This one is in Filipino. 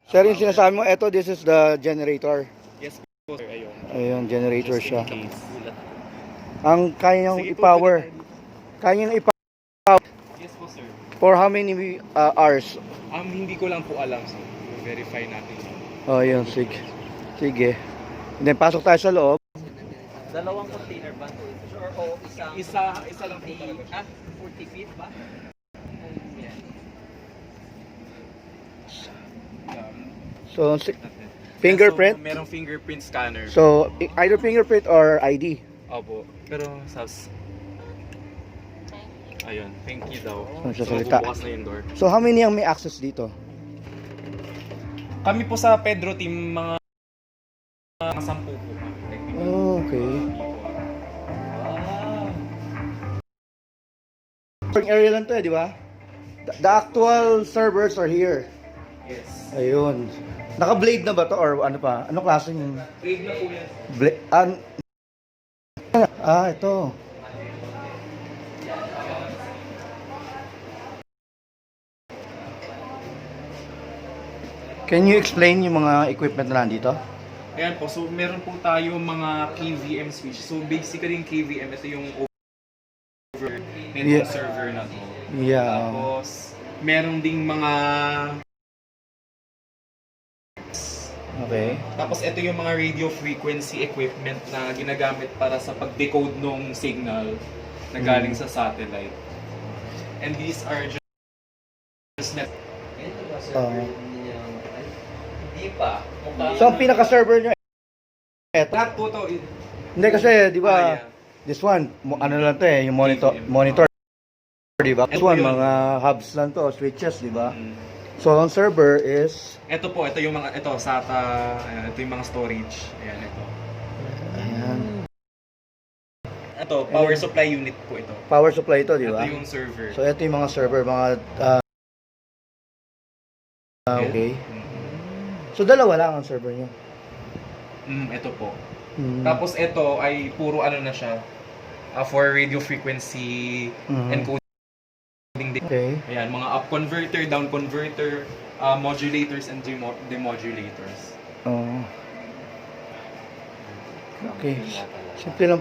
Sir, yung sinasabi mo, eto, this is the generator. Yes po, sir. Ayun. Ayun, generator Just in siya. case. Ang kaya niyang Sige po, i-power. pwede tayo. Kaya niyang i-power Yes po, sir. for how many hours? Hindi ko lang po alam, sir. Verify natin. Oh, yun, sige. Sige. And then, pasok tayo sa loob. Dalawang container ba? Sure, o isang Isa lang po talaga. 40 feet ba? Yan. So, fingerprint. So, merong fingerprint scanner. So, either fingerprint or ID. Opo. Pero, ayun, thank you daw. So, So, salita. bubukas na yung door. So, how many ang may access dito? Kami po sa PEDRO team, mga 10 po. Oh, okay. Area lang to, di ba? The actual servers are here. Yes. Ayun. Naka-blade na ba to or ano pa? Ano klaseng Grade na po yan. blade? Ito. Can you explain yung mga equipment na nandito? Ayan po, so meron po tayo mga KVM switch. So basically yung KVM, ito yung over network server na to. Yeah. Tapos, meron ding mga... Okay. Tapos ito yung mga radio frequency equipment na ginagamit para sa pag-decode ng signal na galing sa satellite. And these are just net. Hindi pa. So, ang pinaka-server nyo, eto. Lahat po to. Hindi kasi, di ba, Yeah. this one, ano lang to yung monitor, di ba? This one, mga hubs lang to, switches, di ba? So, ang server is... Ito po, ito yung mga, ito, SATA, ayan, ito yung mga storage. Ayan, ito. Ayan. Ito, power supply unit po ito. Power supply ito, di ba? Ito yung server. So, ito yung mga server, mga... okay. So, dalawa lang ang server nyo. Ito po. Tapos ito ay puro ano na siya, for radio frequency encoding. Okay. Ayan, mga up converter, down converter, modulators and demodulators. Oh. Okay. Simple lang